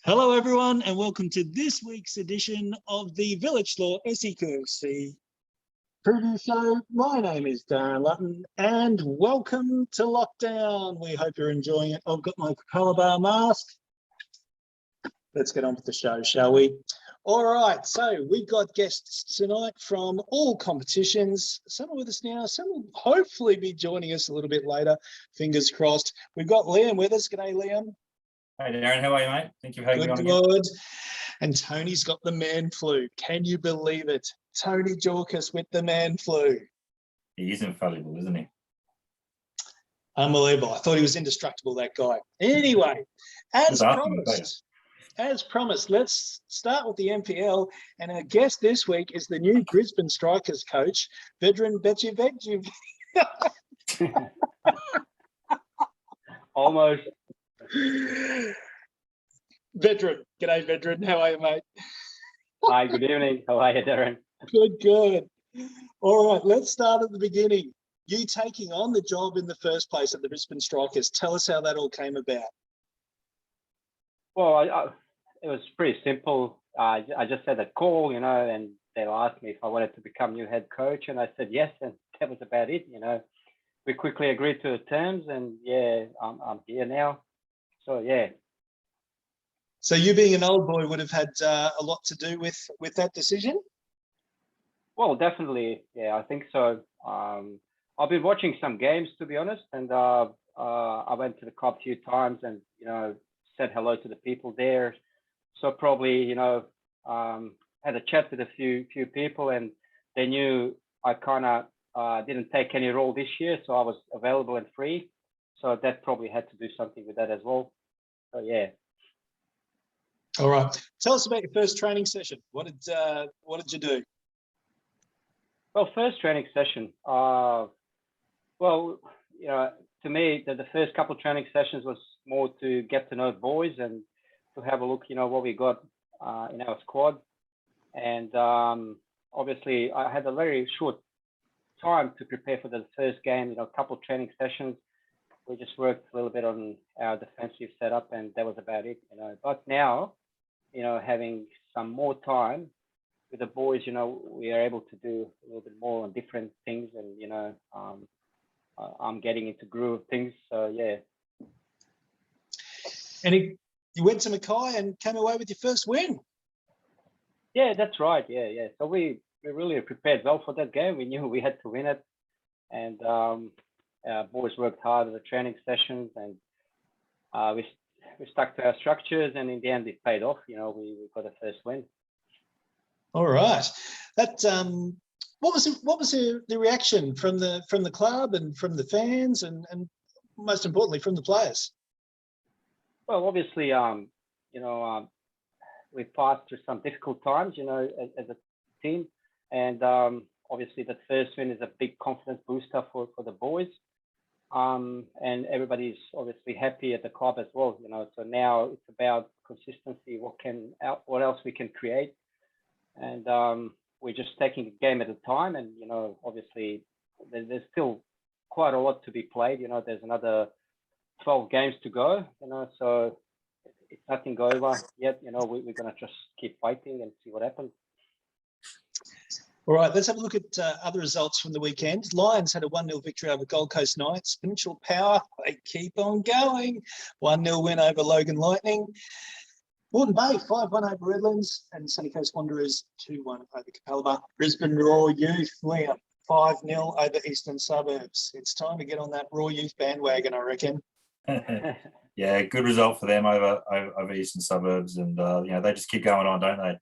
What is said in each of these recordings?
Hello, everyone, and welcome to this week's edition of the Village Law SEQFC preview show. My name is Darren Lutton, and welcome to lockdown. We hope you're enjoying it. I've got my Calabar mask. Let's get on with the show, shall we? All right, so we've got guests tonight from all competitions. Some are with us now, some will hopefully be joining us a little bit later. Fingers crossed. We've got Lliam with us. G'day, Lliam. Hey Darren, how are you, mate? Thank you for having me on again. Good. And Tony's got the man flu. Can you believe it? Tony Jorkas with the man flu. He is infallible, isn't he? Unbelievable. I thought he was indestructible, that guy. Anyway, as promised, let's start with the MPL. And our guest this week is the new Brisbane Strikers coach, Vedran Becirbegovic. Almost. Vedran. G'day, Vedran. How are you, mate? Hi, good evening. How are you, Darren? Good. All right, let's start at the beginning. You taking on the job in the first place at the Brisbane Strikers. Tell us how that all came about. Well, it was pretty simple. I just had a call, and they asked me if I wanted to become new head coach, and I said yes, and that was about it. We quickly agreed to the terms, and yeah, I'm here now. So yeah. So you being an old boy would have had a lot to do with that decision? Well, definitely. Yeah, I think so. I've been watching some games, to be honest, and I went to the club a few times and, said hello to the people there. So probably, had a chat with a few people, and they knew I kind of didn't take any role this year, so I was available and free. So that probably had to do something with that as well. So yeah. All right. Tell us about your first training session. What did you do? Well, first training session. To me, the first couple of training sessions was more to get to know the boys and to have a look, what we got in our squad. And obviously, I had a very short time to prepare for the first game. A couple of training sessions. We just worked a little bit on our defensive setup, and that was about it. But now, having some more time with the boys, we are able to do a little bit more on different things, and I'm getting into groove of things. So yeah. And you went to Mackay and came away with your first win. Yeah, that's right. Yeah. So we really prepared well for that game. We knew we had to win it, and our boys worked hard at the training sessions, and we stuck to our structures, and in the end, it paid off. We got the first win. All right. That what was the reaction from the club and from the fans, and most importantly from the players? Well, obviously, we passed through some difficult times, as a team, and obviously that first win is a big confidence booster for the boys. And everybody's obviously happy at the club as well, so now it's about consistency, what else we can create, and we're just taking a game at a time, and obviously there's still quite a lot to be played. There's another 12 games to go, so it's nothing over yet. We're going to just keep fighting and see what happens. All right, let's have a look at other results from the weekend. Lions had a 1-0 victory over Gold Coast Knights. Peninsula Power, they keep on going. 1-0 win over Logan Lightning. Moreton Bay, 5-1 over Redlands. And Sunny Coast Wanderers, 2-1 over Capalaba. Brisbane Raw Youth, Lliam, 5-0 over Eastern Suburbs. It's time to get on that Raw Youth bandwagon, I reckon. Yeah, good result for them over Eastern Suburbs. And, they just keep going on, don't they?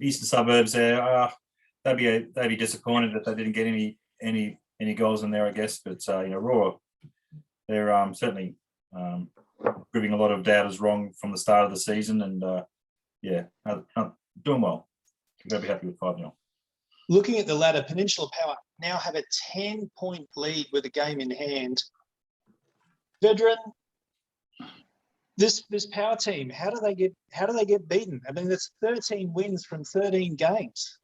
Eastern Suburbs there, they'd be disappointed if they didn't get any goals in there, I guess. But Raw, they're certainly proving a lot of doubters wrong from the start of the season, and doing well. You're going to be happy with 5-0. Looking at the ladder, Peninsula Power now have a 10-point lead with a game in hand. Vedran, This Power team, how do they get beaten? I mean, that's 13 wins from 13 games.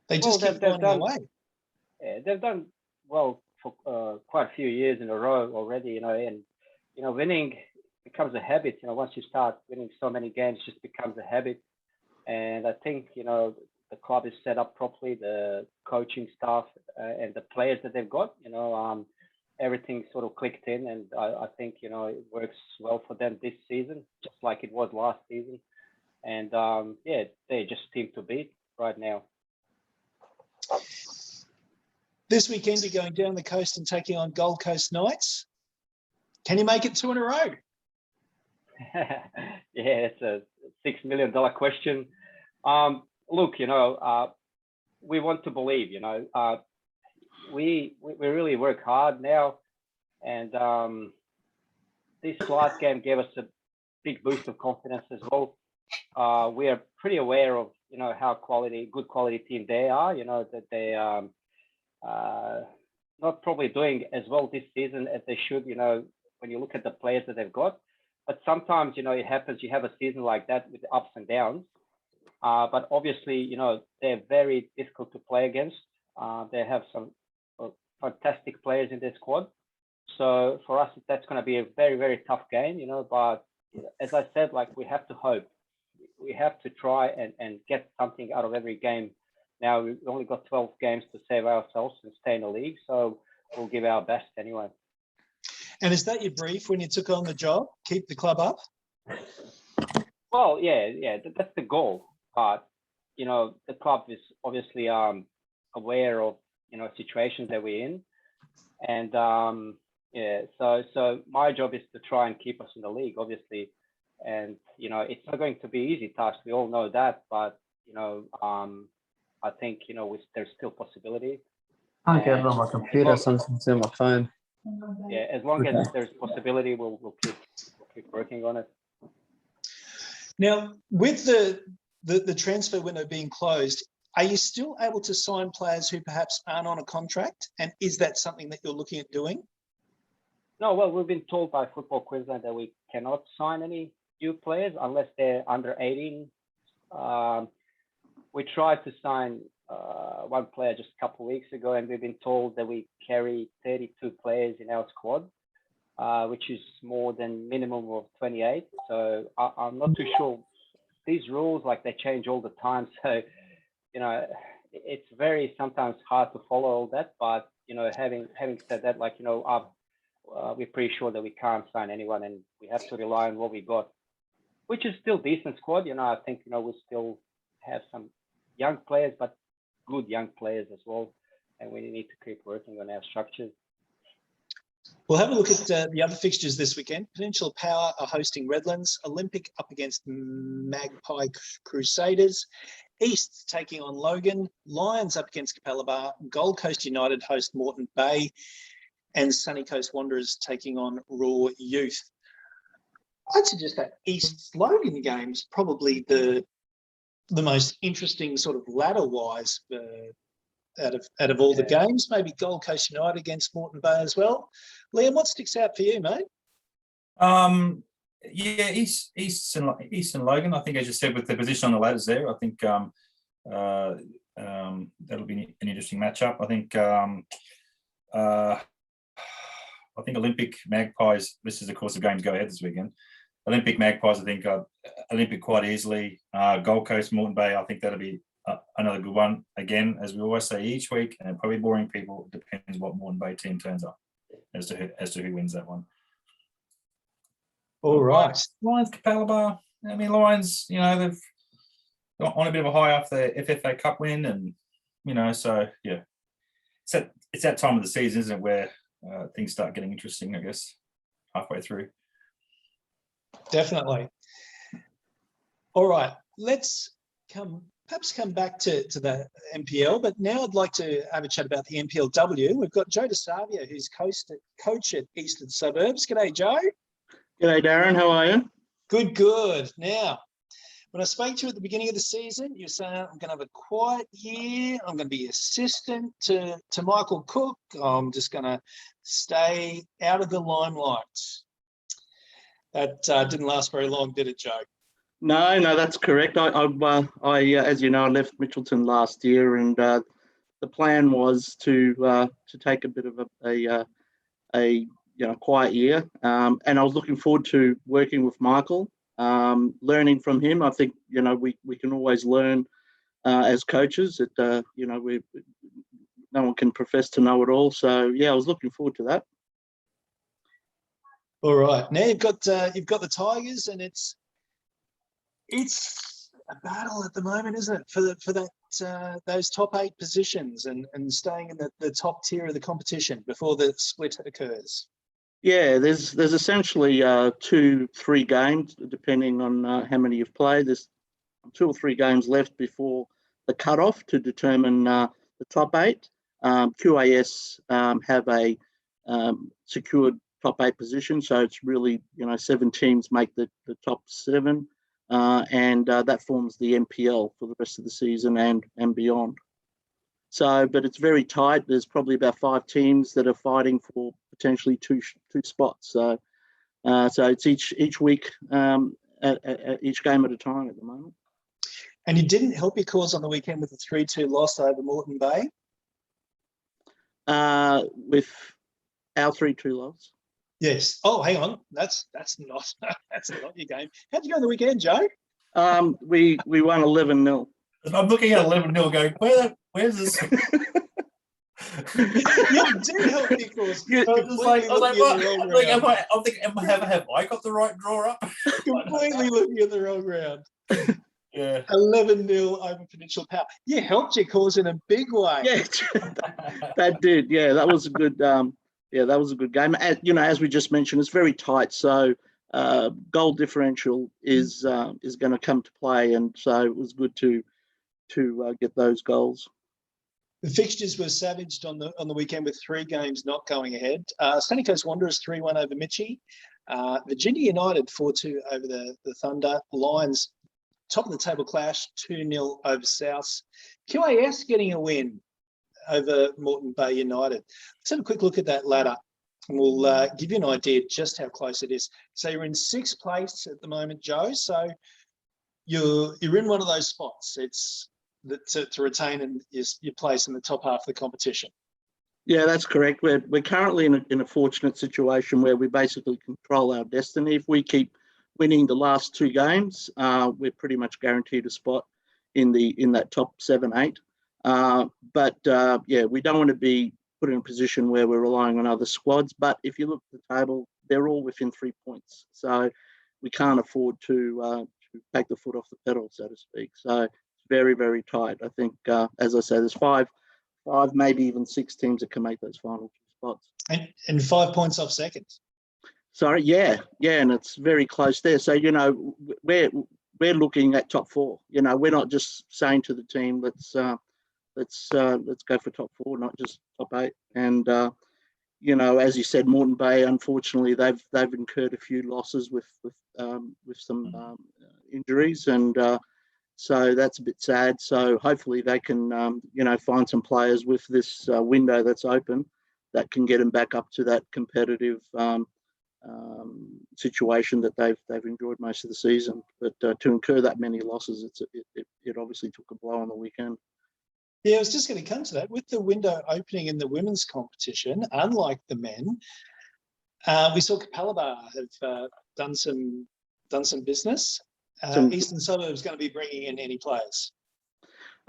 They just keep finding their way. Yeah, they've done well for quite a few years in a row already, and winning becomes a habit. You know, once you start winning so many games, it just becomes a habit. And I think, you know, the club is set up properly, the coaching staff and the players that they've got, you know, everything sort of clicked in, and I think, you know, it works well for them this season, just like it was last season. And yeah, they're just team to beat right now. This weekend, you're going down the coast and taking on Gold Coast Knights. Can you make it 2 in a row? Yeah, it's a $6 million question. Look, you know, we want to believe, you know, we really work hard now, and this last game gave us a big boost of confidence as well. We are pretty aware of, you know, how good quality team they are, you know, that they not probably doing as well this season as they should, you know, when you look at the players that they've got. But sometimes, you know, it happens, you have a season like that with ups and downs. But obviously, you know, they're very difficult to play against. They have some fantastic players in their squad. So for us, that's going to be a very, very tough game, you know. But as I said, like, we have to hope. We have to try and get something out of every game. Now, we've only got 12 games to save ourselves and stay in the league. So we'll give our best anyway. And is that your brief when you took on the job? Keep the club up? Well, yeah, that's the goal. But, you know, the club is obviously aware of, you know, situations that we're in. And, yeah, so my job is to try and keep us in the league, obviously. And, you know, it's not going to be easy task. We all know that. But, you know, I think, you know, there's still possibility. I can't get it on my computer, something's on my phone. Yeah, as long as there's possibility, we'll keep working on it. Now, with the transfer window being closed, are you still able to sign players who perhaps aren't on a contract? And is that something that you're looking at doing? No, well, we've been told by Football Queensland that we cannot sign any new players unless they're under 18. We tried to sign one player just a couple of weeks ago, and we've been told that we carry 32 players in our squad, which is more than minimum of 28. So I'm not too sure. These rules, like, they change all the time. So, you know, it's very sometimes hard to follow all that. But, you know, having said that, like, you know, we're pretty sure that we can't sign anyone, and we have to rely on what we got, which is still decent squad. You know, I think, you know, we still have some young players, but good young players as well. And we need to keep working on our structures. We'll have a look at the other fixtures this weekend. Peninsula Power are hosting Redlands, Olympic up against Magpie Crusaders, East taking on Logan, Lions up against Capalaba, Gold Coast United host Moreton Bay, and Sunny Coast Wanderers taking on Raw Youth. I'd suggest that East Logan game's probably the most interesting sort of ladder-wise out of all the games. Maybe Gold Coast United against Moreton Bay as well. Lliam, what sticks out for you, mate? Yeah, East and Logan. I think, as you said, with the position on the ladders there, I think that'll be an interesting matchup. I think Olympic Magpies. This is, of course, the games go ahead this weekend. Olympic Magpies, I think, Olympic quite easily. Gold Coast, Moreton Bay, I think that'll be another good one. Again, as we always say each week, and probably boring people, it depends what Moreton Bay team turns up as to who wins that one. All right. Lions, Capalaba. I mean, Lions, you know, they've got on a bit of a high after the FFA Cup win, and, you know, so, yeah. It's that time of the season, isn't it, where things start getting interesting, I guess, halfway through. Definitely. All right, let's perhaps come back to the MPL, but now I'd like to have a chat about the MPLW. We've got Joe Savia, who's coach at Eastern Suburbs. G'day, Joe. G'day, Darren. How are you? Good. Now, when I spoke to you at the beginning of the season, you were saying, I'm going to have a quiet year. I'm going to be assistant to Michael Cook. I'm just going to stay out of the limelight. That didn't last very long, did it, Joe? No, that's correct. I as you know, I left Mitchelton last year, and the plan was to take a bit of a quiet year. And I was looking forward to working with Michael, learning from him. I think, we can always learn as coaches. That no one can profess to know it all. So yeah, I was looking forward to that. All right, now you've got the Tigers, and it's a battle at the moment, isn't it, for those top 8 positions and staying in the top tier of the competition before the split occurs. Yeah, there's essentially 2-3 games depending on how many you've played. There's 2 or 3 games left before the cutoff to determine the top 8. QAS have a secured top 8 position, so it's really 7 teams make the top 7, and that forms the MPL for the rest of the season and beyond. So, but it's very tight. There's probably about 5 teams that are fighting for potentially two spots. So it's each week, at each game at a time at the moment. And you didn't help your cause on the weekend with a 3-2 loss over Moreton Bay? With our 3-2 loss. Yes. Oh, hang on. That's not your game. How'd you go on the weekend, Joe? We won 11-0. I'm looking at 11-0 going, where's this? You did help your cause. I was like, what? I'm thinking, have I got the right draw up? Completely looking at the wrong round. Yeah. 11-0 over Peninsula Power. You helped your cause in a big way. Yeah, that did. Yeah, that was a good. That was a good game. As we just mentioned, it's very tight. So goal differential is going to come to play, and so it was good to get those goals. The fixtures were savaged on the weekend with 3 games not going ahead. Sunny Coast Wanderers 3-1 over Mitchie. Virginia United 4-2 over the Thunder. Lions top of the table clash 2-0 over South. QAS getting a win over Moreton Bay United. Let's have a quick look at that ladder, and we'll give you an idea just how close it is. So you're in 6th place at the moment, Joe. So you're in one of those spots. It's to retain your place in the top half of the competition. Yeah, that's correct. We're currently in a fortunate situation where we basically control our destiny. If we keep winning the last 2 games, we're pretty much guaranteed a spot in that top 7-8. But we don't want to be put in a position where we're relying on other squads. But if you look at the table, they're all within 3 points. So we can't afford to take the foot off the pedal, so to speak. So it's very, very tight. I think, as I say, there's 5, maybe even 6 teams that can make those final 2 spots. And 5 points off second. Sorry, yeah, and it's very close there. So we're looking at top 4. We're not just saying to the team, let's go for top 4, not just top 8. And as you said, Moreton Bay, unfortunately, they've incurred a few losses with some injuries, and so that's a bit sad. So hopefully they can find some players with this window that's open that can get them back up to that competitive situation that they've enjoyed most of the season. But to incur that many losses, it obviously took a blow on the weekend. Yeah, I was just going to come to that. With the window opening in the women's competition, unlike the men, we saw Capalaba have done some business. Eastern Suburbs going to be bringing in any players?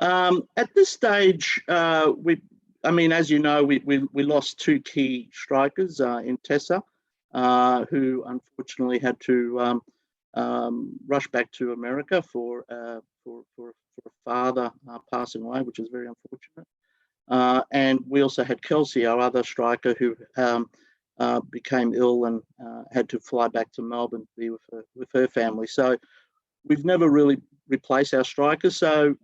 At this stage, as you know, we lost 2 key strikers in Tessa, who unfortunately had to rush back to America for a father passing away, which is very unfortunate. And we also had Kelsey, our other striker, who became ill and had to fly back to Melbourne to be with her family. So we've never really replaced our strikers. So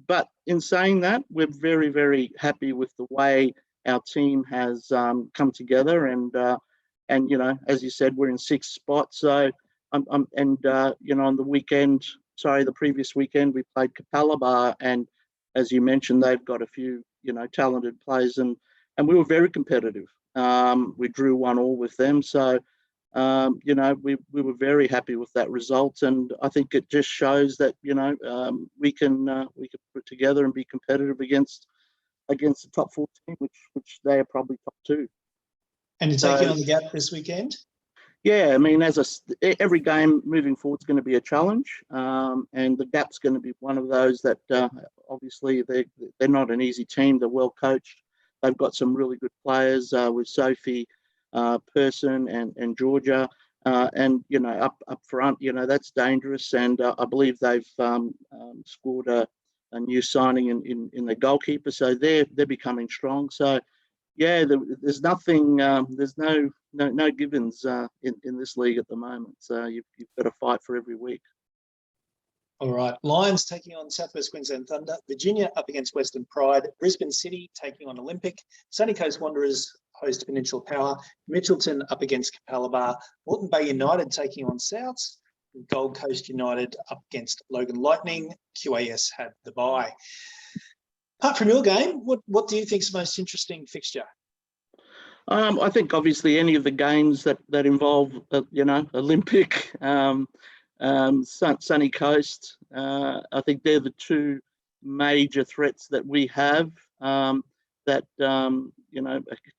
but in saying that, we're very, very happy with the way our team has come together. And as you said, we're in 6th spot. So on the previous weekend, we played Capalaba, and as you mentioned, they've got a few, talented players, and we were very competitive. We drew 1-1 with them. So, we were very happy with that result. And I think it just shows that, we can put together and be competitive against the top 4 team, which they are probably top 2. And you're So- taking on the Gap this weekend? Yeah, I mean, every game moving forward is going to be a challenge, and the Gap's going to be one of those that obviously they're not an easy team. They're well coached. They've got some really good players with Sophie, Person, and Georgia, and up front, that's dangerous. And I believe they've scored a new signing in the goalkeeper, so they're becoming strong. So. Yeah, there's nothing. There's no givens in this league at the moment. So you've got to fight for every week. All right. Lions taking on Southwest Queensland Thunder. Virginia up against Western Pride. Brisbane City taking on Olympic. Sunny Coast Wanderers host Peninsula Power. Mitchelton up against Capalaba. Moreton Bay United taking on Souths. Gold Coast United up against Logan Lightning. QAS had the bye. Apart from your game, what do you think is the most interesting fixture? I think obviously any of the games that involve Olympic, Sunny Coast. I think they're the two major threats that we have that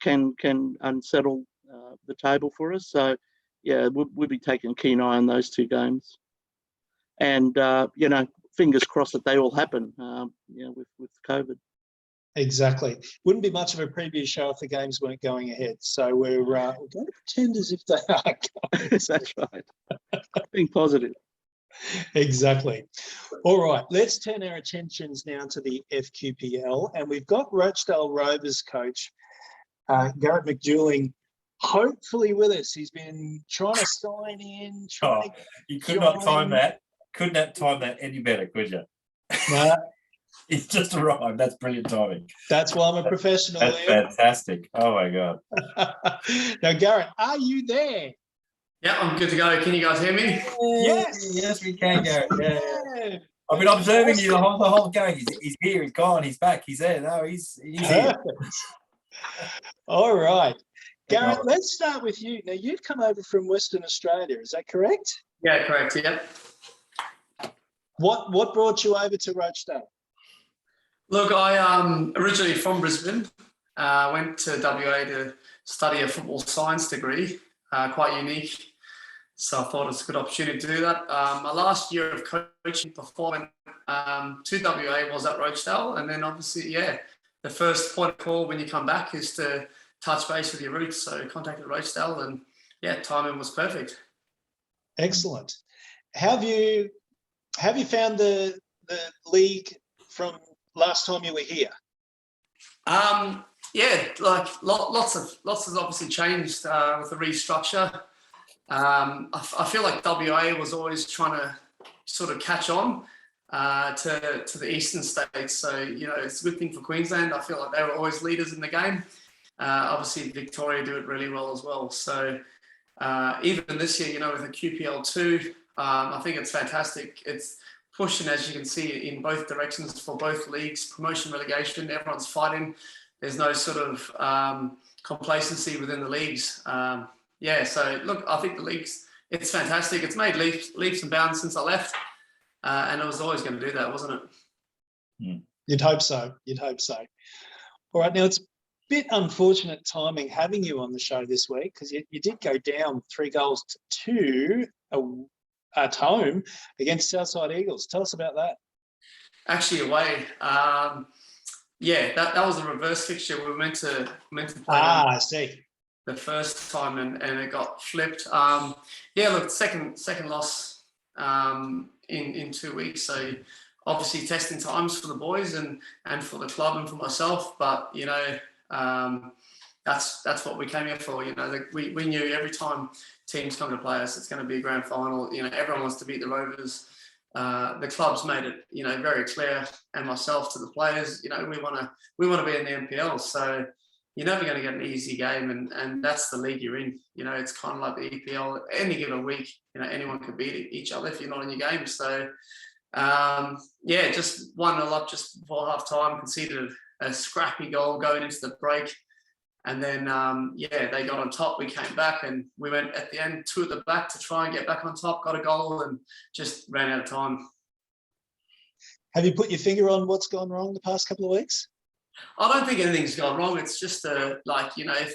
can unsettle the table for us. So yeah, we'll be taking a keen eye on those two games, and fingers crossed that they all happen. With COVID. Exactly. Wouldn't be much of a preview show if the games weren't going ahead. So we're going to pretend as if they are going. That's right. Being positive. Exactly. All right, let's turn our attentions now to the FQPL, and we've got Rochdale Rovers coach Garrett McDuling hopefully with us. He's been trying to sign in. You could not time that. Could not time that any better, could you? No, He's just arrived. That's brilliant timing. that's why I'm a professional. That's Liam. fantastic. Oh my God. Now, Garrett, are you there? Yeah, I'm good to go. Can you guys hear me? Yes, we can, Garrett. Yeah. Yeah. I've been observing you the whole game. He's here. He's gone. He's back. He's there. No, he's here. Perfect. All right. Garrett, let's start with you. Now, you've come over from Western Australia. Is that correct? Yeah, correct. Yeah. What brought you over to Rochdale? Look, I originally from Brisbane. Went to WA to study a football science degree. Quite unique. So I thought it's a good opportunity to do that. My last year of coaching before I went to WA was at Rochdale. And then obviously, yeah, the first point of call when you come back is to touch base with your roots. So contacted Rochdale and yeah, timing was perfect. Excellent. Have you found the league from last time you were here? Yeah, like lots has obviously changed with the restructure. I feel like WA was always trying to sort of catch on to the eastern states. So, it's a good thing for Queensland. I feel like they were always leaders in the game. Obviously, Victoria do it really well as well. So even this year, with the QPL 2, I think it's fantastic. It's pushing, as you can see, in both directions for both leagues, promotion, relegation, everyone's fighting. There's no sort of complacency within the leagues. So look, I think the leagues, it's fantastic. It's made leaps and bounds since I left, and it was always going to do that, wasn't it? You'd hope so. All right, now it's a bit unfortunate timing having you on the show this week because you did go down 3-2 at home against Southside Eagles. Tell us about that. Actually, away. That was a reverse fixture. We were meant to play. I see. The first time and it got flipped. Look, second loss in 2 weeks. So obviously testing times for the boys and for the club and for myself. But that's what we came here for. We knew every time teams come to play us, it's going to be a grand final. Everyone wants to beat the Rovers. The club's made it, very clear, and myself to the players. We want to be in the MPL. So you're never going to get an easy game, and that's the league you're in. It's kind of like the EPL. Any given week, anyone can beat each other if you're not in your game. So, just 1-0 up just before half time, conceded a scrappy goal going into the break. And then, they got on top. We came back and we went at the end, 2 at the back to try and get back on top, got a goal and just ran out of time. Have you put your finger on what's gone wrong the past couple of weeks? I don't think anything's gone wrong. It's just if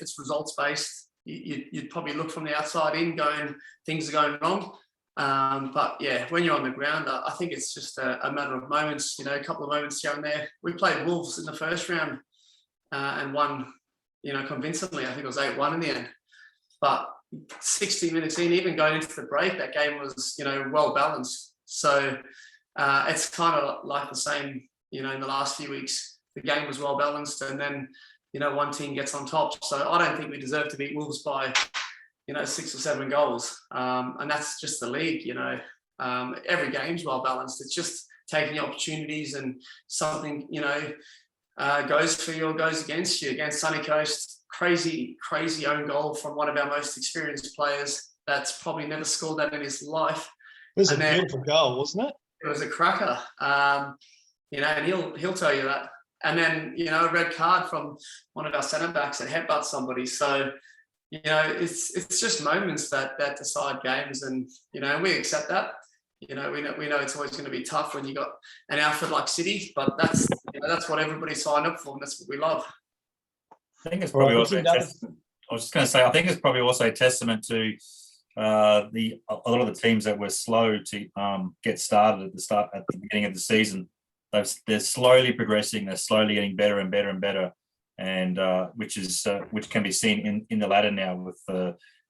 it's results based, you'd probably look from the outside in going, things are going wrong. But yeah, when you're on the ground, I think it's just a matter of moments, a couple of moments here and there. We played Wolves in the first round and won, convincingly. I think it was 8-1 in the end. But 60 minutes in, even going into the break, that game was, well balanced. So it's kind of like the same, in the last few weeks. The game was well balanced, and then, one team gets on top. So I don't think we deserve to beat Wolves by, 6 or 7 goals. And that's just the league, every game's well balanced. It's just taking opportunities, and something, goes for you or goes against you. Against Sunny Coast, crazy own goal from one of our most experienced players that's probably never scored that in his life. It was a beautiful goal, wasn't it? It was a cracker, and he'll tell you that. And then, a red card from one of our centre backs that headbutts somebody. So, it's just moments that decide games, and we accept that. We know it's always going to be tough when you got an outfit like City, but that's what everybody signed up for, and that's what we love. I think it's probably also. I was just going to say, I think it's probably also a testament to a lot of the teams that were slow to get started at the beginning of the season. They're slowly progressing. They're slowly getting better and better and better, and which can be seen in the ladder now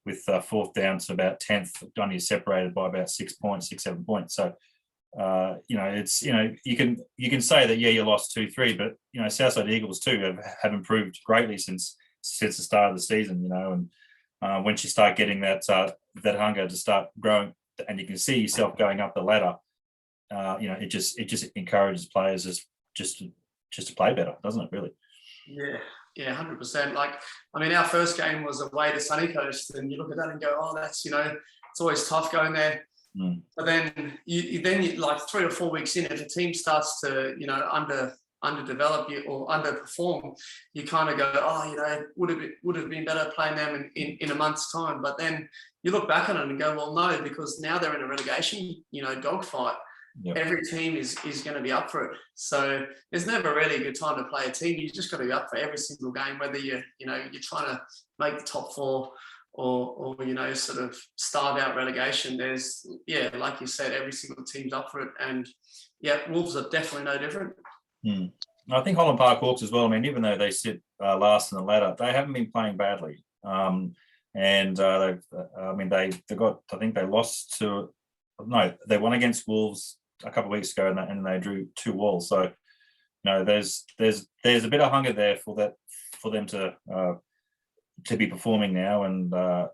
with fourth down to about 10th, only separated by about 6 points, 7 points. So it's you can say that you lost 2-3, but Southside Eagles too have improved greatly since the start of the season. And once you start getting that hunger to start growing, and you can see yourself going up the ladder. It just encourages players just to play better, doesn't it? Really? Yeah, 100%. Our first game was away to Sunny Coast, and you look at that and go, oh, that's it's always tough going there. But then you like 3 or 4 weeks in, if a team starts to underdevelop you or underperform, you kind of go, oh, would have been better playing them in a month's time. But then you look back on it and go, well, no, because now they're in a relegation, dogfight. Yep. Every team is going to be up for it. So there's never really a good time to play a team. You just got to be up for every single game, whether you're trying to make the top 4 or sort of starve out relegation. There's, like you said, every single team's up for it. And Wolves are definitely no different. I think Holland Park Hawks as well. Even though they sit last in the ladder, they haven't been playing badly. They won against Wolves a couple of weeks ago, and they drew 2 walls. So, there's a bit of hunger there for them to be performing now. And I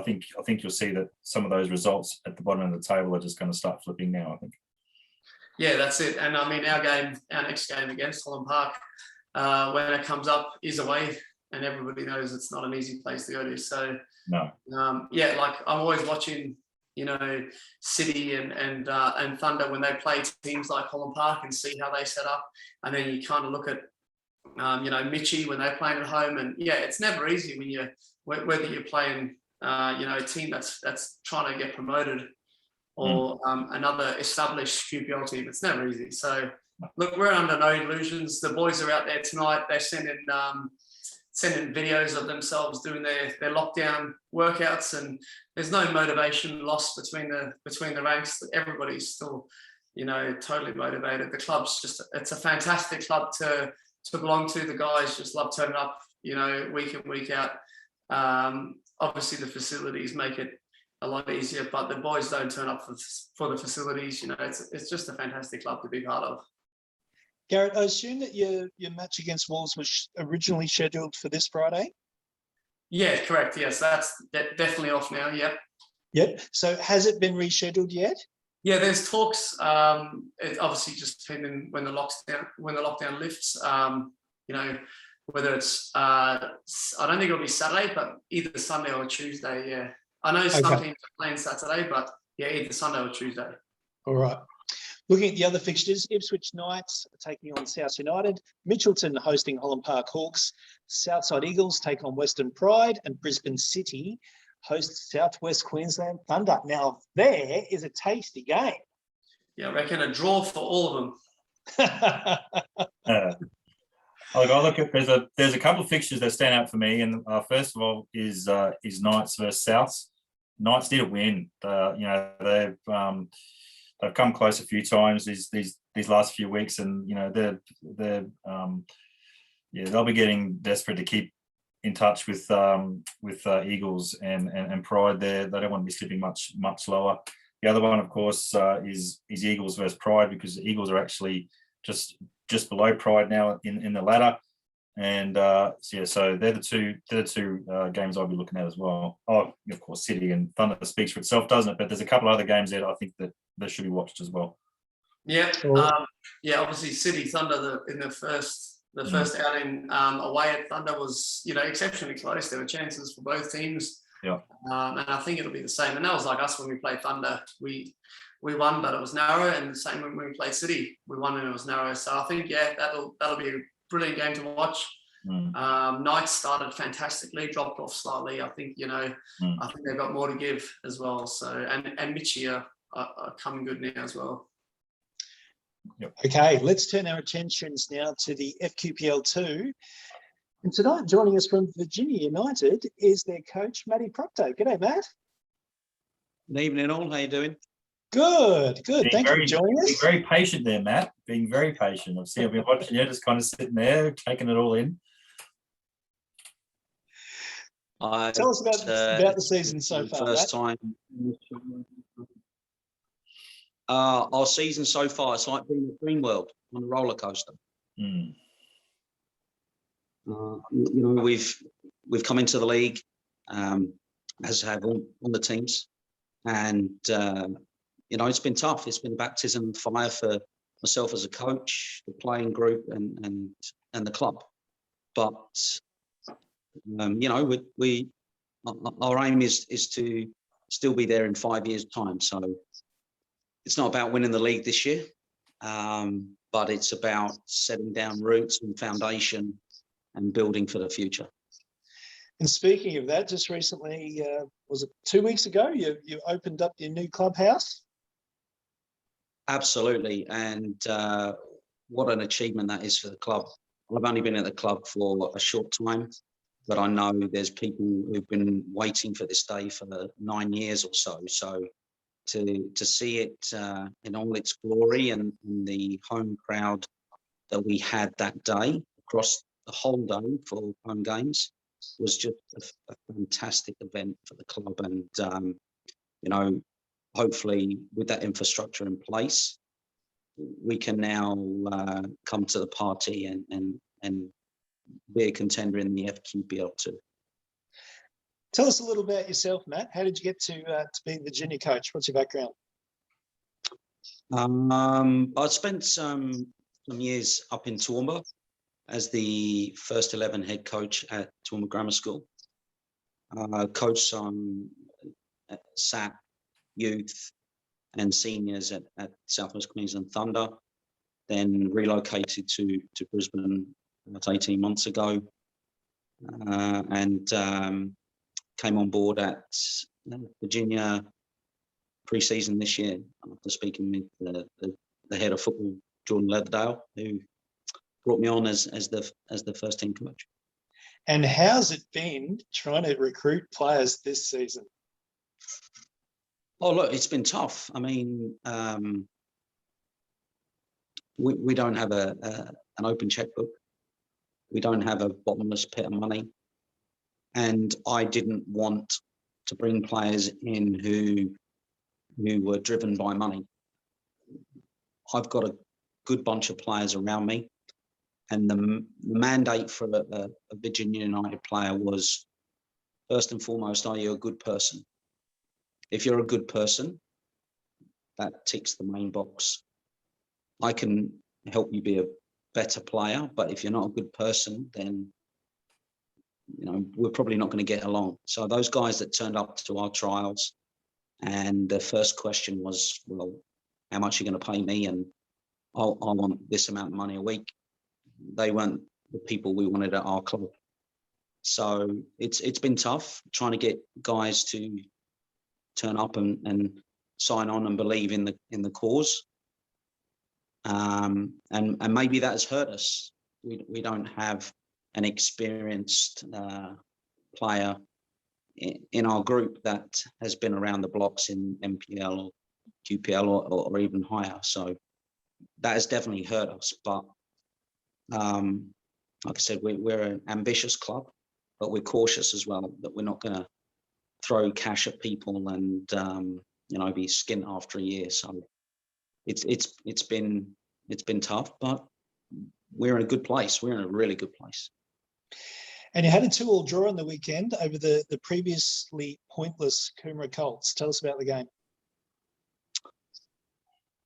think you'll see that some of those results at the bottom of the table are just going to start flipping now, I think. Yeah, that's it. And our next game against Holland Park, when it comes up, is away, and everybody knows it's not an easy place to go to. So, no. I'm always watching, City and Thunder when they play teams like Holland Park and see how they set up. And then you kind of look at, Mitchie when they're playing at home. And it's never easy whether you're playing, a team that's trying to get promoted or another established QPL team. It's never easy. So look, we're under no illusions. The boys are out there tonight. They're sending videos of themselves doing their lockdown workouts, and there's no motivation lost between the ranks. Everybody's still, totally motivated. The club's it's a fantastic club to belong to. The guys just love turning up, week in, week out. Obviously the facilities make it a lot easier, but the boys don't turn up for the facilities. It's just a fantastic club to be part of. Garrett, I assume that your match against Wolves was originally scheduled for this Friday? Yeah, correct. Yes, that's definitely off now. Yep. Yep. So has it been rescheduled yet? Yeah, there's talks. It obviously just depending when the lockdown lifts. Whether it's I don't think it'll be Saturday, but either Sunday or Tuesday. Yeah, I know some teams are playing Saturday, but either Sunday or Tuesday. All right. Looking at the other fixtures, Ipswich Knights taking on South United, Mitchelton hosting Holland Park Hawks, Southside Eagles take on Western Pride, and Brisbane City hosts Southwest Queensland Thunder. Now, there is a tasty game. Yeah, I reckon a draw for all of them. I look at there's a couple of fixtures that stand out for me, and first of all is Knights versus Souths. Knights did a win. They've come close a few times these last few weeks, and they'll be getting desperate to keep in touch with Eagles and Pride. There, they don't want to be slipping much lower. The other one, of course, is Eagles versus Pride, because the Eagles are actually just below Pride now in the ladder, and so they're the two games I'll be looking at as well. Oh, of course, City and Thunder speaks for itself, doesn't it? But there's a couple other games there I think that should be watched as well. Yeah, obviously City Thunder in the first outing away at Thunder was exceptionally close. There were chances for both teams. Yeah. And I think it'll be the same. And that was like us when we played Thunder. We won, but it was narrow. And the same when we played City, we won and it was narrow. So I think that'll be a brilliant game to watch. Knights started fantastically, dropped off slightly. I think I think they've got more to give as well. So and Mitchie are coming good now as well. Yep. Okay, let's turn our attentions now to the FQPL 2. And tonight, joining us from Virginia United is their coach, Matty Proctor. G'day, Matt. Good evening, all. How you doing? Good. Thank you for joining us. Being very patient there, Matt. Being very patient. I've been watching you, just kind of sitting there, taking it all in. Tell us about the season so far. First time. Our season so far, it's like being a dream world on a roller coaster. We've come into the league, as have all the teams, and it's been tough. It's been baptism of fire for myself as a coach, the playing group, and the club. But our aim is to still be there in 5 years' time. So it's not about winning the league this year, but it's about setting down roots and foundation and building for the future. And speaking of that, just recently, was it 2 weeks ago, you opened up your new clubhouse? Absolutely, and what an achievement that is for the club. I've only been at the club for a short time, but I know there's people who've been waiting for this day for 9 years or so. So to see it in all its glory and the home crowd that we had that day across the whole day for home games was just a fantastic event for the club. And hopefully with that infrastructure in place, we can now come to the party and be a contender in the FQPL too. Tell us a little about yourself, Matt. How did you get to be the junior coach? What's your background? I spent some years up in Toowoomba as the first 11 head coach at Toowoomba Grammar School. Coached some SAP, youth and seniors at South West Queensland Thunder, then relocated to Brisbane about 18 months ago, and came on board at Virginia pre-season this year after speaking with the head of football, Jordan Leatherdale, who brought me on as the first team coach. And how's it been trying to recruit players this season? Oh, look, it's been tough. I mean, we don't have an open checkbook. We don't have a bottomless pit of money. And I didn't want to bring players in who were driven by money. I've got a good bunch of players around me. And the mandate for a Virginia United player was, first and foremost, are you a good person? If you're a good person, that ticks the main box. I can help you be a better player, but if you're not a good person, then we're probably not going to get along. So those guys that turned up to our trials, and the first question was, well, how much are you going to pay me? And I want this amount of money a week. They weren't the people we wanted at our club. So it's been tough trying to get guys to turn up and sign on and believe in the cause. And maybe that has hurt us We don't have an experienced player in our group that has been around the blocks in MPL or QPL or even higher. So that has definitely hurt us. But like I said, we're an ambitious club, but we're cautious as well, that we're not going to throw cash at people and be skint after a year. So it's been tough, but we're in a good place. We're in a really good place. And you had a 2-2 draw on the weekend over the previously pointless Coomera Colts. Tell us about the game.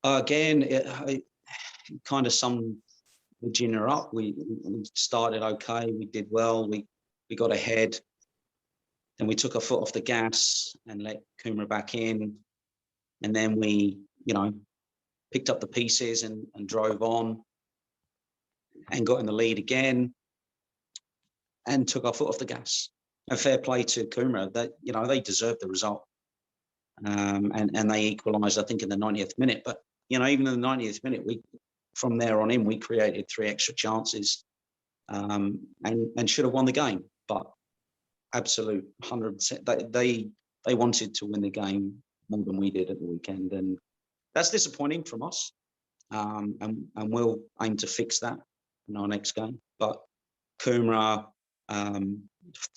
Again, it kind of summed Virginia up. We started okay. We did well. We got ahead. Then we took our foot off the gas and let Coomera back in. And then we, picked up the pieces and drove on and got in the lead again and took our foot off the gas. And fair play to Coomera, that they deserved the result. And they equalised, I think, in the 90th minute. But even in the 90th minute, from there on in, we created 3 extra chances and should have won the game. But absolute 100%, they wanted to win the game more than we did at the weekend, and that's disappointing from us. And we'll aim to fix that in our next game. But Coomera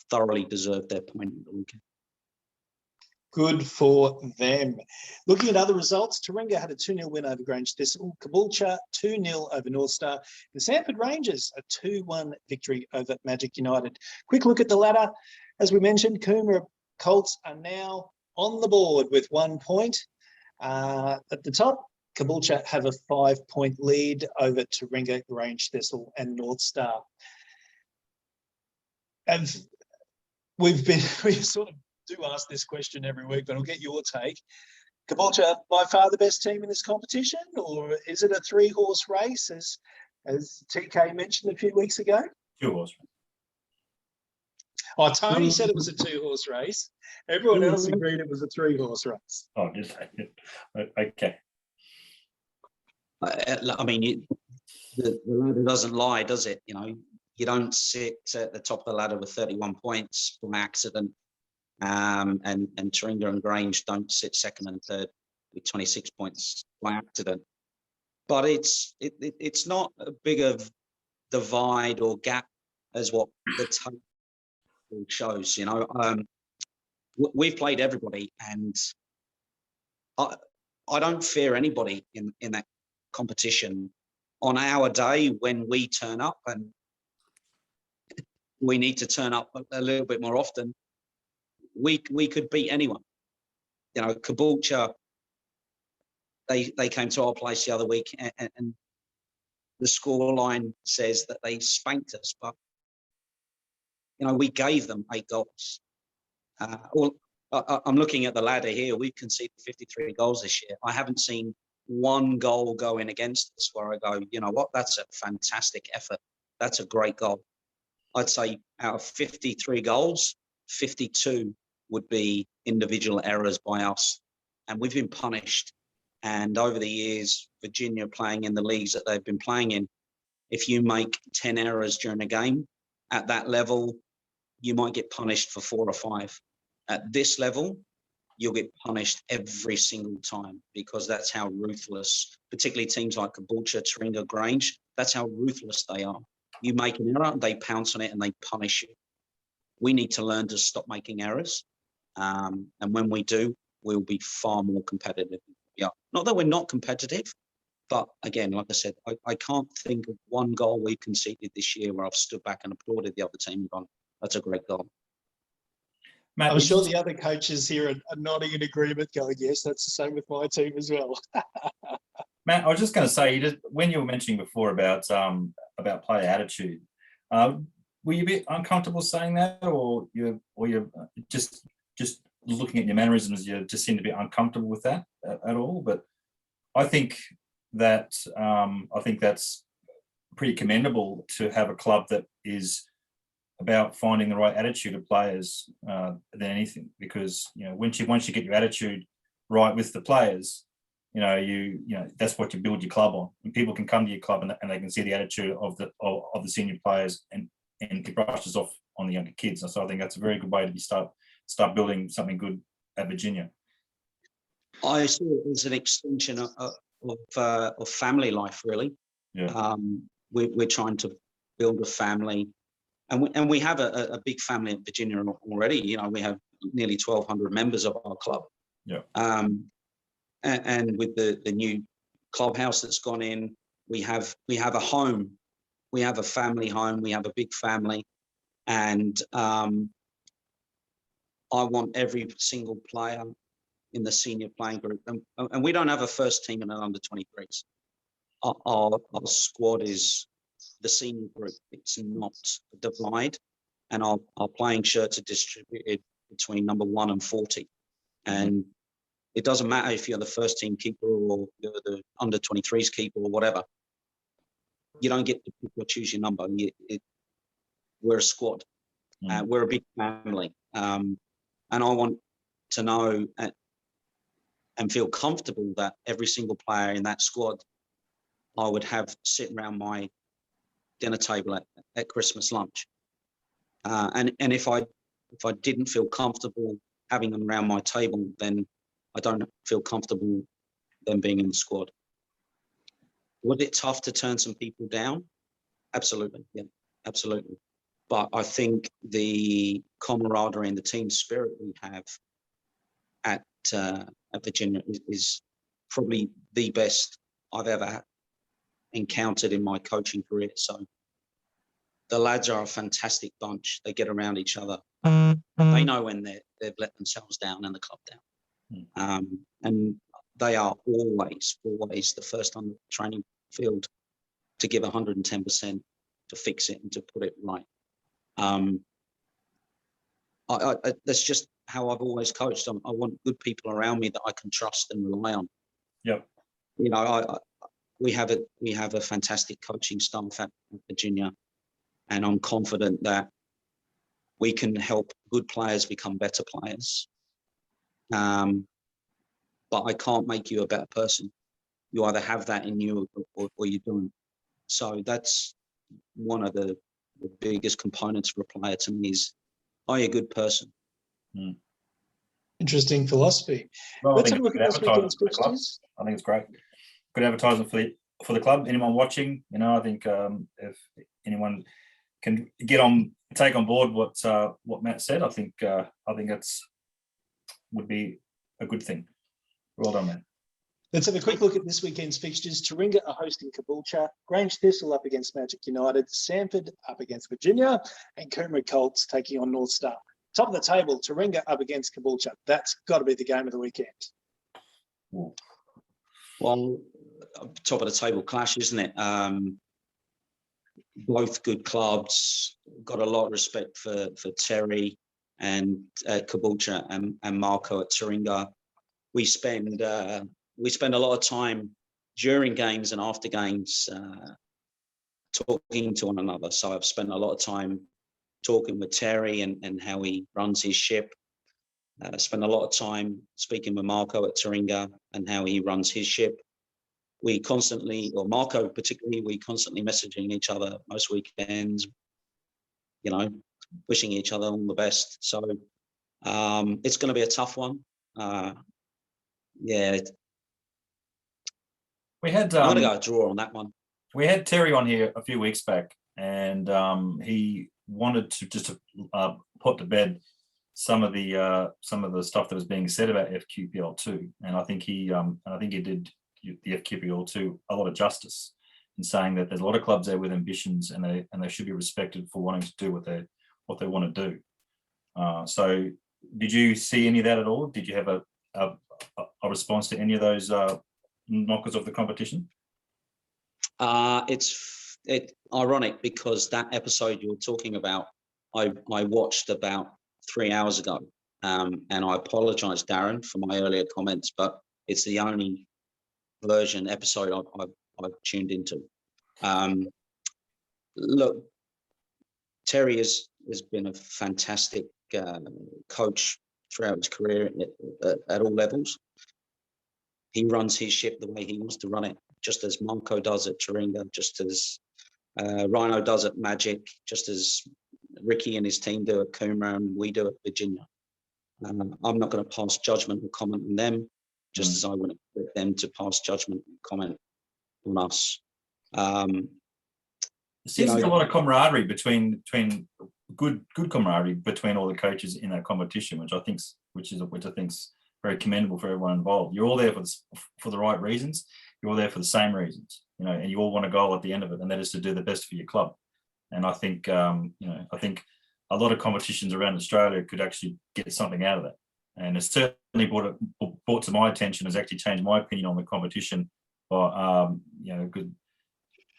thoroughly deserved their point at the weekend. Good for them. Looking at other results, Taringa had a 2-0 win over Grange Thistle, Caboolture 2-0 over North Star, and Sanford Rangers a 2-1 victory over Magic United. Quick look at the ladder. As we mentioned, Coomera Colts are now on the board with 1 point. At the top, Caboolture have a 5-point lead over Taringa, Grange Thistle and North Star. And we sort of do ask this question every week, but I'll get your take. Caboolture by far the best team in this competition, or is it a 3-horse race, as TK mentioned a few weeks ago? 2-horse. Oh, Tony said it was a 2-horse race. Everyone else agreed it was a 3-horse race. Oh, just okay. I mean, the ladder doesn't lie, does it? You don't sit at the top of the ladder with 31 points from accident. And Taringa and Grange don't sit second and third with 26 points by accident. But it's not a big of divide or gap as what the table shows. We've played everybody, and I don't fear anybody in that competition. On our day, when we turn up, and we need to turn up a little bit more often, we could beat anyone. Caboolture, they came to our place the other week, and the scoreline says that they spanked us, but we gave them 8 goals. I'm looking at the ladder here. We've conceded 53 goals this year. I haven't seen 1 goal go in against us where I go, you know what, that's a fantastic effort. That's a great goal. I'd say out of 53 goals, 52 would be individual errors by us. And we've been punished. And over the years, Virginia playing in the leagues that they've been playing in, if you make 10 errors during a game, at that level, you might get punished for 4 or 5. At this level, you'll get punished every single time, because that's how ruthless, particularly teams like Caboolture, Taringa, Grange, that's how ruthless they are. You make an error, they pounce on it and they punish you. We need to learn to stop making errors. And when we do, we'll be far more competitive. Yeah, not that we're not competitive, but again, like I said, I can't think of 1 goal we conceded this year where I've stood back and applauded the other team and gone, that's a great goal. Matt, I'm sure the other coaches here are nodding in agreement, going, yes, that's the same with my team as well. Matt, I was just going to say, when you were mentioning before about player attitude, were you a bit uncomfortable saying that, or you're just looking at your mannerisms, you just seem to be uncomfortable with that at all? But I think that's pretty commendable to have a club that is about finding the right attitude of players than anything, because once you get your attitude right with the players, you know that's what you build your club on. And people can come to your club and they can see the attitude of the senior players and it brushes off on the younger kids. And so I think that's a very good way to start building something good at Virginia. I see it as an extension of family life, really. Yeah. We're trying to build a family, and we have a big family in Virginia already. We have nearly 1,200 members of our club. Yeah. And with the new clubhouse that's gone in, we have a home, we have a family home, we have a big family, and I want every single player in the senior playing group, and we don't have a first team and an under 23s. Our squad is the senior group. It's not a divide, and our playing shirts are distributed between number 1 and 40, and it doesn't matter if you're the first team keeper or you're the under 23s keeper or whatever. You don't get to pick or choose your number. We're a squad. We're a big family, and I want to know and feel comfortable that every single player in that squad I would have sit around my dinner table at Christmas lunch. And if I didn't feel comfortable having them around my table, then I don't feel comfortable them being in the squad. Was it tough to turn some people down? Absolutely, yeah, absolutely. But I think the camaraderie and the team spirit we have at Virginia is probably the best I've ever encountered in my coaching career. So the lads are a fantastic bunch. They get around each other. They know when they've let themselves down and the club down. And they are always the first on the training field to give 110% to fix it and to put it right. That's just how I've always coached. I want good people around me that I can trust and rely on. Yep. We have a fantastic coaching staff at Virginia, and I'm confident that we can help good players become better players. But I can't make you a better person. You either have that in you or you don't. So that's one of the biggest components for a player to me is, are you a good person? Interesting philosophy. Well, Let's have a look at this weekend's fixtures. I think it's great. Good advertising for the club. Anyone watching, I think if anyone can take on board what Matt said, I think that's would be a good thing. Well done, Matt. Let's have a quick look at this weekend's fixtures. Taringa are hosting Caboolture, Grange Thistle up against Magic United, Sanford up against Virginia, and Coomera Colts taking on North Star. Top of the table, Taringa up against Caboolture. That's got to be the game of the weekend. Well, top of the table clash, isn't it? Both good clubs. Got a lot of respect for Terry and Caboolture and Marco at Taringa. We spend a lot of time during games and after games talking to one another. So I've spent a lot of time talking with Terry and how he runs his ship. Spent a lot of time speaking with Marco at Taringa and how he runs his ship. We constantly, or Marco particularly, we constantly messaging each other most weekends, wishing each other all the best. So it's going to be a tough one. Yeah. We had I'm gonna go a draw on that one. We had Terry on here a few weeks back, and he wanted to just put to bed some of the stuff that was being said about FQPL 2, and I think he did the FQPL 2 a lot of justice in saying that there's a lot of clubs there with ambitions, and they should be respected for wanting to do what they want to do. So, did you see any of that at all? Did you have a response to any of those knockers of the competition? It's ironic because that episode you're talking about, I watched about 3 hours ago, and I apologise, Darren, for my earlier comments, but it's the only episode I've tuned into. Look, Terry has been a fantastic coach throughout his career at all levels. he runs his ship the way he wants to run it, just as Marco does at Taringa, just as Rhino does at Magic, just as Ricky and his team do at Coomera and we do at Virginia. I'm not going to pass judgment or comment on them, just as I wouldn't expect them to pass judgment and comment on us. There seems to be a lot of camaraderie between good camaraderie between all the coaches in that competition, which I think's very commendable for everyone involved. You're all there for the right reasons. You're all there for the same reasons, and you all want a goal at the end of it, and that is to do the best for your club. And I think, I think a lot of competitions around Australia could actually get something out of that. And it's certainly brought to my attention, has actually changed my opinion on the competition, good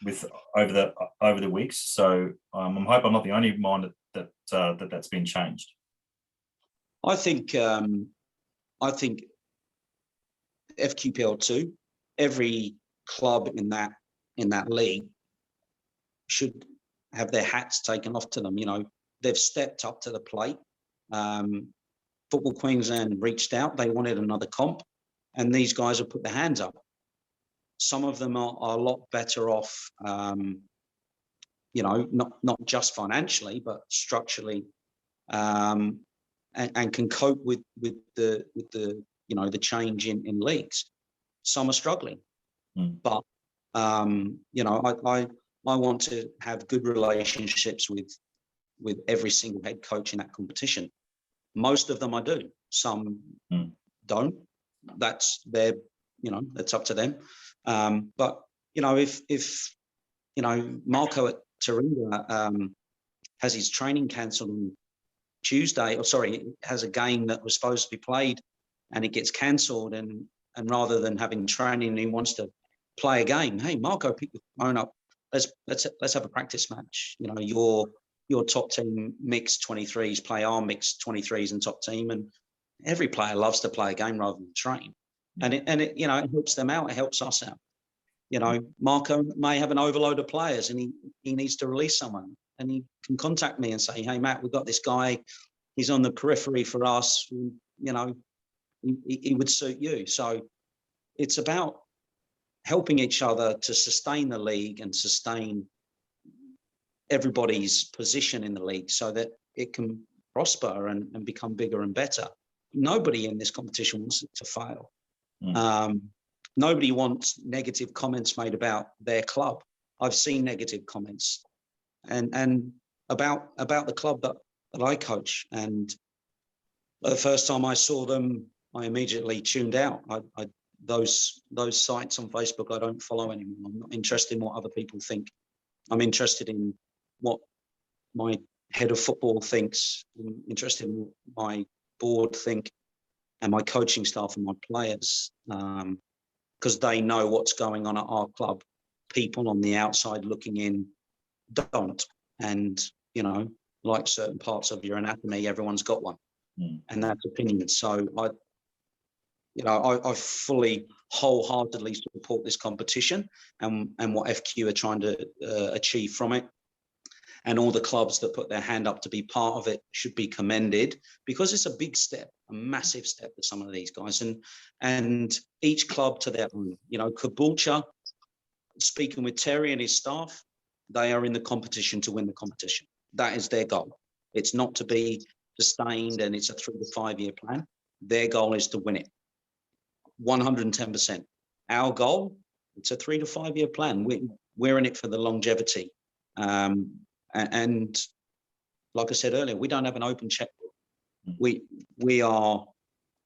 with over the weeks. So I hope I'm not the only mind that's been changed. I think FQPL2, every club in that league should have their hats taken off to them. They've stepped up to the plate. Football Queensland reached out. They wanted another comp, and these guys have put their hands up. Some of them are a lot better off, not just financially, but structurally, and can cope with the change in leagues. Some are struggling, but I want to have good relationships with every single head coach in that competition. Most of them I do. Some don't. That's that's up to them. But if Marco at Taringa has his training cancelled on Tuesday, has a game that was supposed to be played and it gets cancelled, and rather than having training, he wants to play a game. Hey, Marco, pick your phone up. Let's have a practice match. Your top team mixed 23s play our mixed 23s and top team, and every player loves to play a game rather than train. And it helps them out. It helps us out. Marco may have an overload of players and he needs to release someone, and he can contact me and say, hey, Matt, we've got this guy. He's on the periphery for us. He would suit you. So it's about helping each other to sustain the league and sustain everybody's position in the league so that it can prosper and become bigger and better. Nobody in this competition wants it to fail. Nobody wants negative comments made about their club. I've seen negative comments and about the club that I coach. And the first time I saw them, I immediately tuned out. Those sites on Facebook I don't follow anymore. I'm not interested in what other people think. I'm interested in what my head of football thinks. I'm interested in what my board think and my coaching staff and my players, because they know what's going on at our club. People on the outside looking in don't. And, like certain parts of your anatomy, everyone's got one. And that's opinion. So I fully, wholeheartedly support this competition and what FQ are trying to achieve from it. And all the clubs that put their hand up to be part of it should be commended, because it's a big step, a massive step for some of these guys. And each club to their own. Caboolture, speaking with Terry and his staff, they are in the competition to win the competition. That is their goal. It's not to be sustained and it's a 3 to 5 year plan. Their goal is to win it. 110%. Our goal, it's a 3 to 5 year plan. We're in it for the longevity. And like I said earlier, we don't have an open checkbook. We are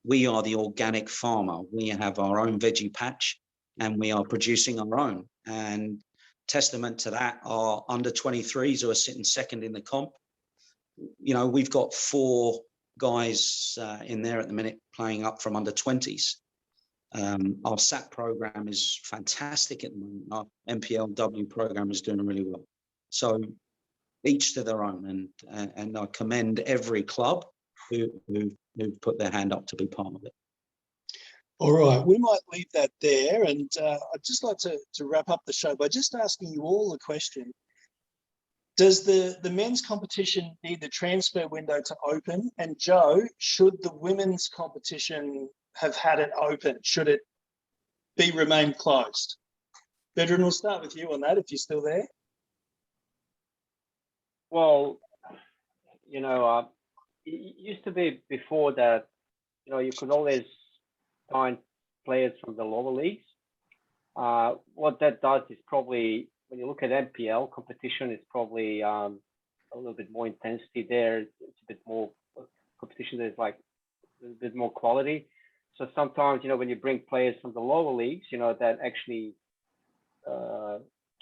the organic farmer. We have our own veggie patch and we are producing our own. And testament to that are under 23s who are sitting second in the comp. We've got 4 guys in there at the minute playing up from under 20s. Our SAP program is fantastic at the moment. Our MPLW program is doing really well. So each to their own, and I commend every club who put their hand up to be part of it. All right, we might leave that there, and I'd just like to wrap up the show by just asking you all a question. Does the men's competition need the transfer window to open? And Joe, should the women's competition have had it open? Should it remain closed? Vedran, we'll start with you on that if you're still there. Well, it used to be before that, you could always find players from the lower leagues. What that does is probably, when you look at MPL competition, it's probably a little bit more intensity there. It's a bit more competition. There's like a bit more quality. So sometimes, when you bring players from the lower leagues, that actually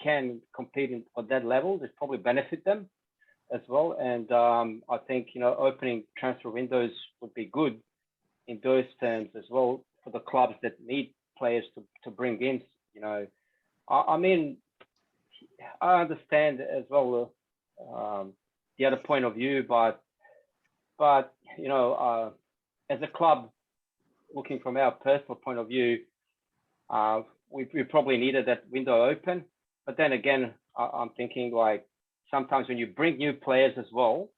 can compete on that level, it probably benefit them as well. And I think, opening transfer windows would be good in those terms as well for the clubs that need players to bring in. I mean, I understand as well the other point of view, but as a club, looking from our personal point of view, we probably needed that window open. But then again, I'm thinking like sometimes when you bring new players as well,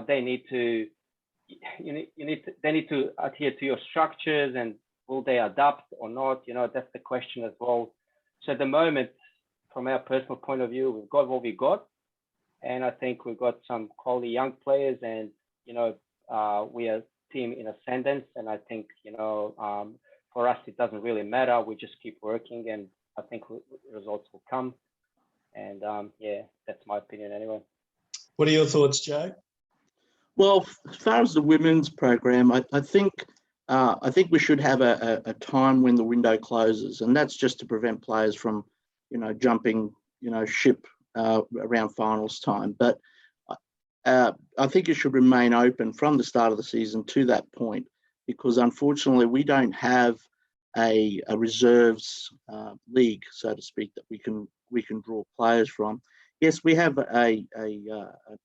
they need to adhere to your structures, and will they adapt or not? That's the question as well. So at the moment, from our personal point of view, we've got what we got, and I think we've got some quality young players, and we are a team in ascendance, and I think for us it doesn't really matter. We just keep working, and I think results will come. And that's my opinion anyway. What are your thoughts, Joe? Well, as far as the women's program, I think we should have a time when the window closes, and that's just to prevent players from, jumping, ship around finals time. But I think it should remain open from the start of the season to that point, because unfortunately we don't have a reserves league, so to speak, that we can draw players from. Yes, we have an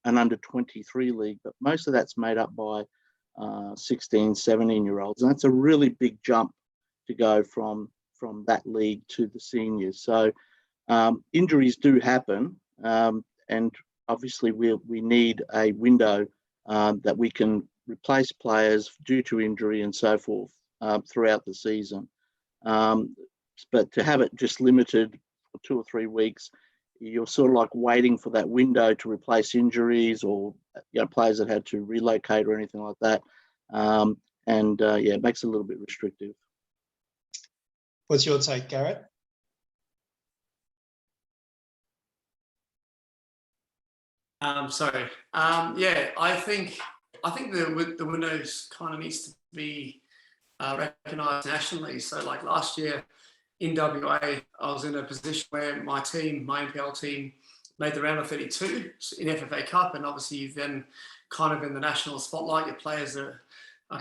under 23 league, but most of that's made up by 16, 17-year-olds, and that's a really big jump to go from that league to the seniors. So injuries do happen, and obviously we need a window that we can replace players due to injury and so forth throughout the season. But to have it just limited for 2 or 3 weeks, you're sort of like waiting for that window to replace injuries or players that had to relocate or anything like that. It makes it a little bit restrictive. What's your take, Garrett? Sorry. I think the windows kind of needs to be recognised nationally. So like last year in WA, I was in a position where my MPL team, made the round of 32 in FFA Cup, and obviously you've then kind of in the national spotlight, your players are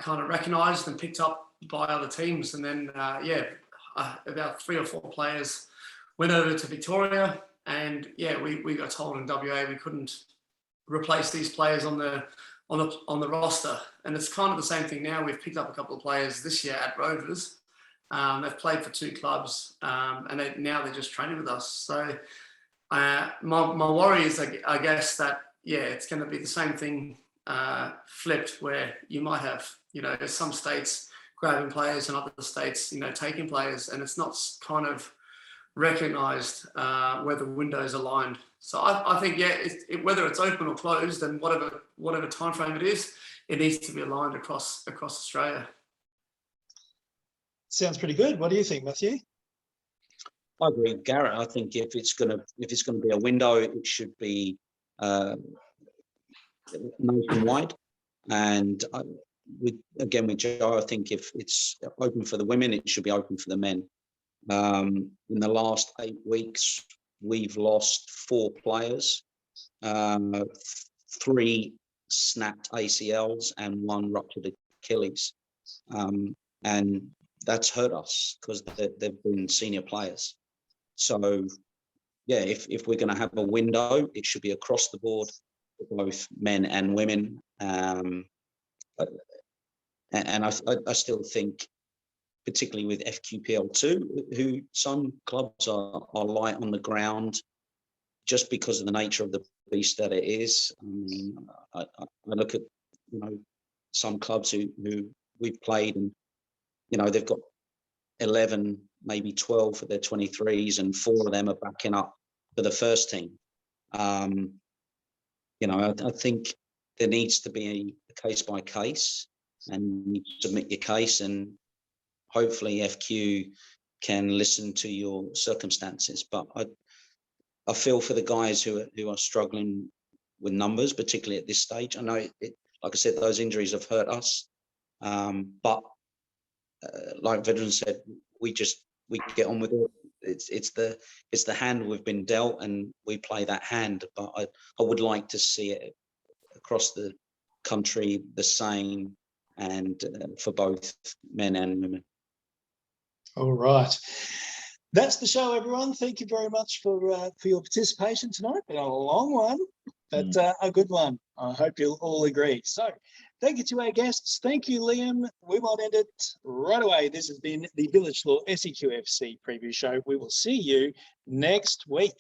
kind of recognised and picked up by other teams. And then about 3 or 4 players went over to Victoria, and we got told in WA we couldn't replace these players on the roster. And it's kind of the same thing now. We've picked up a couple of players this year at Rovers. They've played for 2 clubs, and now they're just training with us. So my worry is, I guess, that it's going to be the same thing flipped, where you might have some states grabbing players and other states taking players, and it's not kind of recognised where the window's aligned. So I think whether it's open or closed, and whatever time frame it is, it needs to be aligned across Australia. Sounds pretty good. What do you think, Matthew? I agree, Garrett. I think if it's going to be a window, it should be nationwide. And with Joe, I think if it's open for the women, it should be open for the men. In the last 8 weeks, we've lost 4 players, 3 snapped ACLs and 1 ruptured Achilles. And that's hurt us because they've been senior players. So, if we're going to have a window, it should be across the board for both men and women. And I still think, particularly with FQPL2, who some clubs are light on the ground just because of the nature of the beast that it is. I mean, I look at some clubs who we've played, and they've got 11 maybe 12 for their 23s, and 4 of them are backing up for the first team. You know, I think there needs to be a case by case, and you submit your case, and hopefully FQ can listen to your circumstances. But I feel for the guys who are struggling with numbers, particularly at this stage. I know, like I said, those injuries have hurt us. But like Vedran said, we get on with it. It's the hand we've been dealt, and we play that hand. But I would like to see it across the country the same, and for both men and women. All right. That's the show, everyone. Thank you very much for your participation tonight. Been a long one, but a good one. I hope you'll all agree. So thank you to our guests. Thank you, Lliam. We might end it right away. This has been the Village Law SEQFC preview show. We will see you next week.